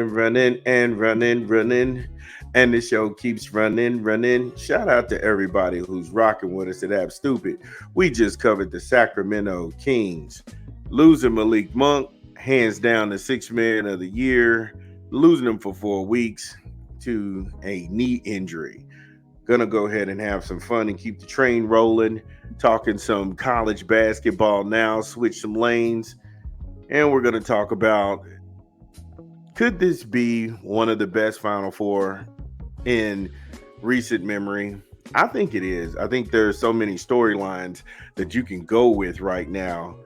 and running and running, running. And the show keeps running, running. Shout out to everybody who's rocking with us at App Stupid. We just covered the Sacramento Kings losing Malik Monk, hands down the sixth man of the year, losing him for 4 weeks to a knee injury. Gonna go ahead and have some fun and keep the train rolling. Talking some college basketball now, switch some lanes, and we're gonna talk about, could this be one of the best Final Four in recent memory? I think it is. I think there's so many storylines that you can go with right now.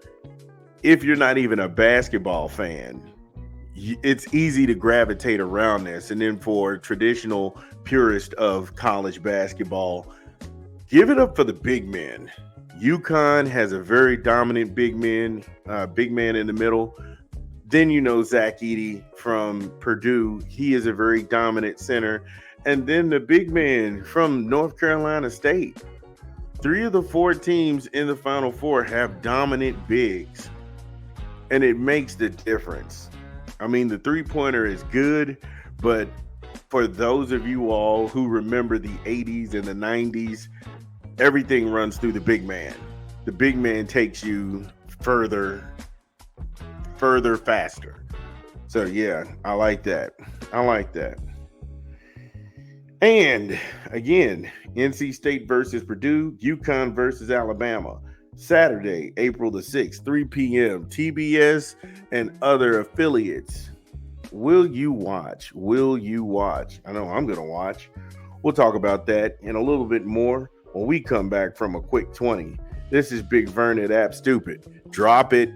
If you're not even a basketball fan, it's easy to gravitate around this. And then for traditional purist of college basketball, give it up for the big men. UConn has a very dominant big man in the middle. Then Zach Edey from Purdue. He is a very dominant center. And then the big man from North Carolina State. 3 of the 4 teams in the Final Four have dominant bigs. And it makes the difference. I mean, the three-pointer is good, but for those of you all who remember the 80s and the 90s, everything runs through the big man. The big man takes you further, faster. So, yeah, I like that. And, again, NC State versus Purdue, UConn versus Alabama. Saturday, April the 6th, 3 p.m., TBS and other affiliates. Will you watch? I know I'm going to watch. We'll talk about that and a little bit more when we come back from a quick 20. This is Big Vern at App Stupid. Drop it.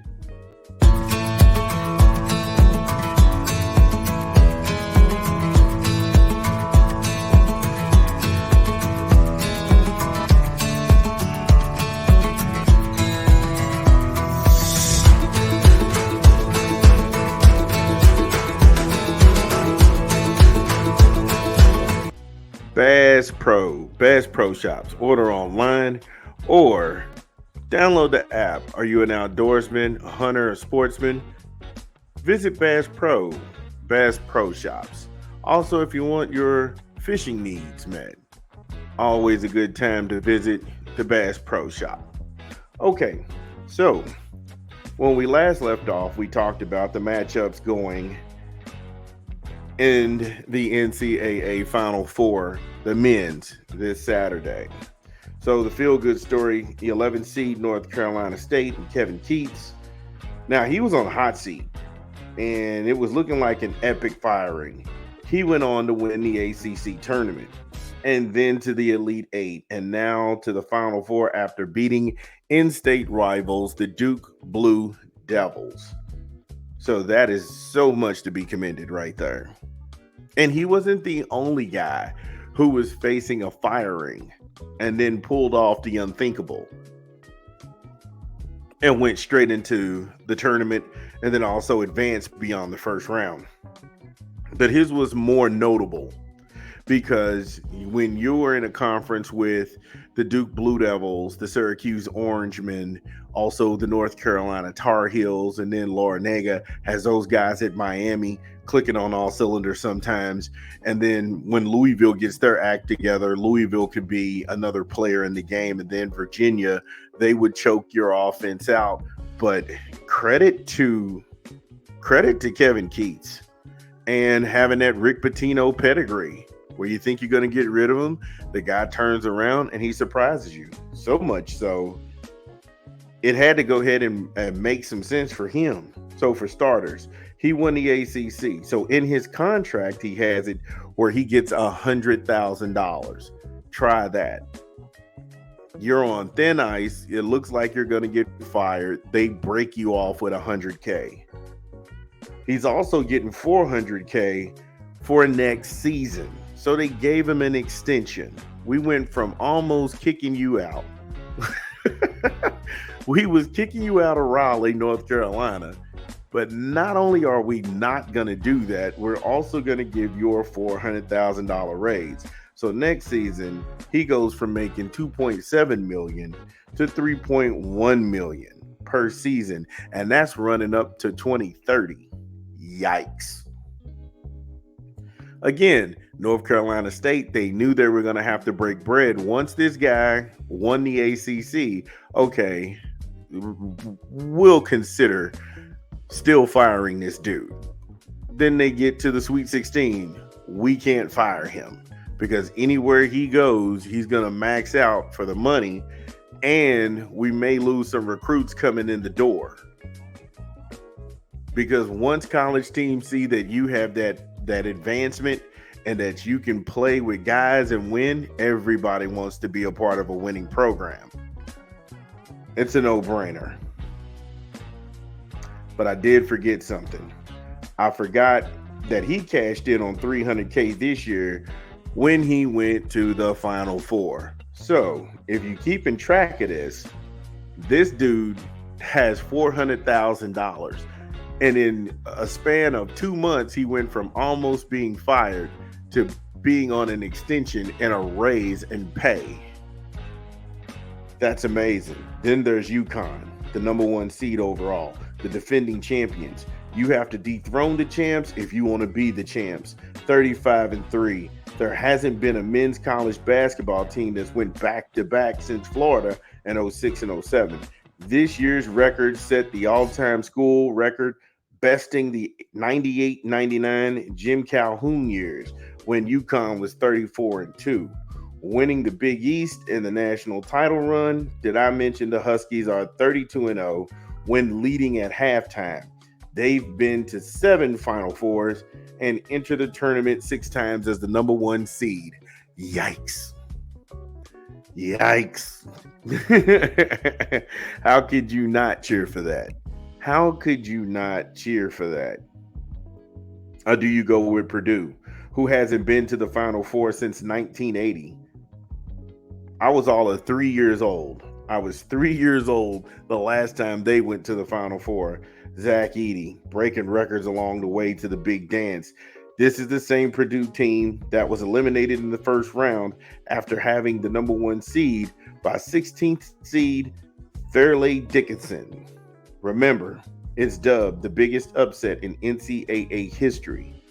Bass Pro Shops. Order online or download the app. Are you an outdoorsman, a hunter, a sportsman? Visit Bass Pro Shops. Also, if you want your fishing needs met, always a good time to visit the Bass Pro Shop. Okay, so when we last left off, we talked about the matchups going in the NCAA Final Four, the men's, this Saturday. So the feel-good story, the 11th seed North Carolina State and Kevin Keatts. Now, he was on the hot seat, and it was looking like an epic firing. He went on to win the ACC tournament, and then to the Elite Eight, and now to the Final Four after beating in-state rivals, the Duke Blue Devils. So that is so much to be commended right there. And he wasn't the only guy who was facing a firing and then pulled off the unthinkable and went straight into the tournament and then also advanced beyond the first round. But his was more notable because when you're in a conference with the Duke Blue Devils, the Syracuse Orangemen, also the North Carolina Tar Heels, and then Larrañaga has those guys at Miami clicking on all cylinders sometimes. And then when Louisville gets their act together, Louisville could be another player in the game. And then Virginia, they would choke your offense out. But credit to Kevin Keatts and having that Rick Pitino pedigree where you think you're going to get rid of him, the guy turns around and he surprises you. So much so, it had to go ahead and make some sense for him. So for starters, he won the ACC. So in his contract, he has it where he gets $100,000. Try that. You're on thin ice. It looks like you're going to get fired. They break you off with $100K. He's also getting $400K for next season. So they gave him an extension. We went from almost kicking you out. We was kicking you out of Raleigh, North Carolina. But not only are we not going to do that, we're also going to give you a $400,000 raise. So next season, he goes from making $2.7 million to $3.1 million per season. And that's running up to 2030. Yikes. Again, North Carolina State, they knew they were going to have to break bread. Once this guy won the ACC, okay, we'll consider still firing this dude. Then they get to the Sweet 16. We can't fire him because anywhere he goes, he's going to max out for the money, and we may lose some recruits coming in the door. Because once college teams see that you have that advancement and that you can play with guys and win, everybody wants to be a part of a winning program. It's a no-brainer. But I did forget something. I forgot that he cashed in on $300K this year when he went to the Final Four. So if you're keeping track of this dude has $400,000. And in a span of 2 months, he went from almost being fired to being on an extension and a raise in pay. That's amazing. Then there's UConn, the number 1 seed overall, the defending champions. You have to dethrone the champs if you want to be the champs. 35-3. There hasn't been a men's college basketball team that's went back-to-back since Florida in 06 and 07. This year's record set the all-time school record, besting the 98-99 Jim Calhoun years when UConn was 34-2. Winning the Big East in the national title run. Did I mention the Huskies are 32-0 when leading at halftime? They've been to 7 Final Fours and entered the tournament 6 times as the number 1 seed. Yikes. Yikes. How could you not cheer for that? How could you not cheer for that? Or do you go with Purdue, who hasn't been to the Final Four since 1980? I was all of 3 years old. I was 3 years old the last time they went to the Final Four. Zach Edey breaking records along the way to the big dance. This is the same Purdue team that was eliminated in the first round after having the number 1 seed by 16th seed Fairleigh Dickinson. Remember, it's dubbed the biggest upset in NCAA history.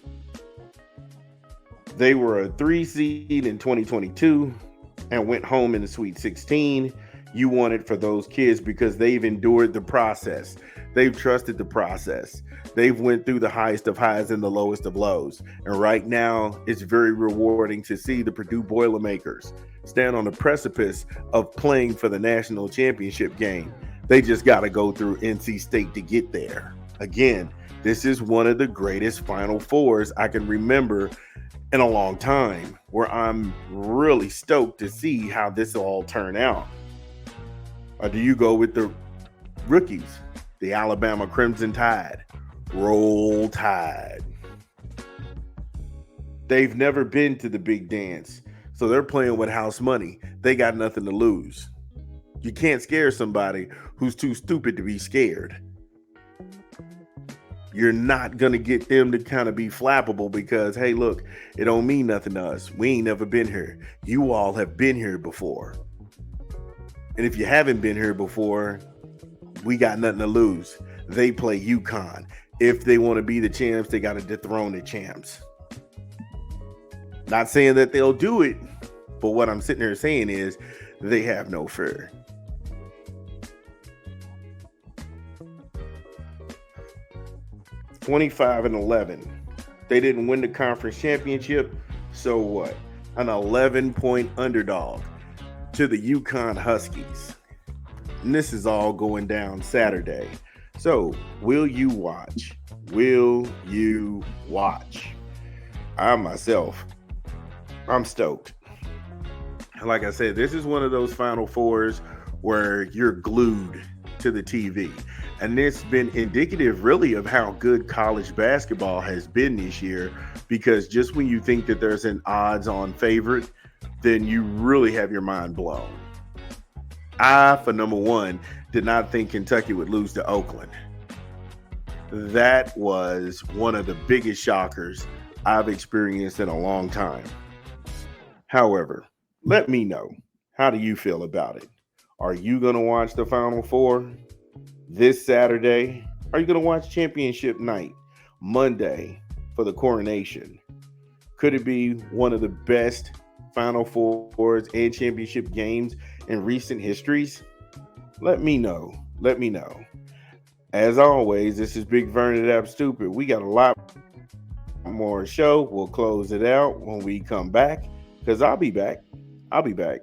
They were a 3 seed in 2022 and went home in the Sweet 16. You want it for those kids because they've endured the process. They've trusted the process. They've went through the highest of highs and the lowest of lows. And right now, it's very rewarding to see the Purdue Boilermakers stand on the precipice of playing for the national championship game. They just got to go through NC State to get there. Again, this is one of the greatest Final Fours I can remember in a long time, where I'm really stoked to see how this will all turn out. Or do you go with the rookies, the Alabama Crimson Tide? Roll Tide. They've never been to the big dance, so they're playing with house money. They got nothing to lose. You can't scare somebody who's too stupid to be scared. You're not going to get them to kind of be flappable because, hey, look, it don't mean nothing to us. We ain't never been here. You all have been here before. And if you haven't been here before, we got nothing to lose. They play UConn. If they want to be the champs, they got to dethrone the champs. Not saying that they'll do it, but what I'm sitting there saying is they have no fear. (25-11). They didn't win the conference championship, so what? An 11-point underdog to the UConn Huskies. And this is all going down Saturday. So, will you watch? Will you watch? I myself, I'm stoked. Like I said, this is one of those Final Fours where you're glued to the TV. And it's been indicative, really, of how good college basketball has been this year, because just when you think that there's an odds-on favorite, then you really have your mind blown. I, for number one, did not think Kentucky would lose to Oakland. That was one of the biggest shockers I've experienced in a long time. However, let me know, how do you feel about it? Are you going to watch the Final Four this Saturday? Are you going to watch championship night, Monday, for the coronation? Could it be one of the best Final Fours and championship games in recent histories? Let me know. Let me know. As always, this is Big Vernon App Stupid. We got a lot more show. We'll close it out when we come back because I'll be back. I'll be back.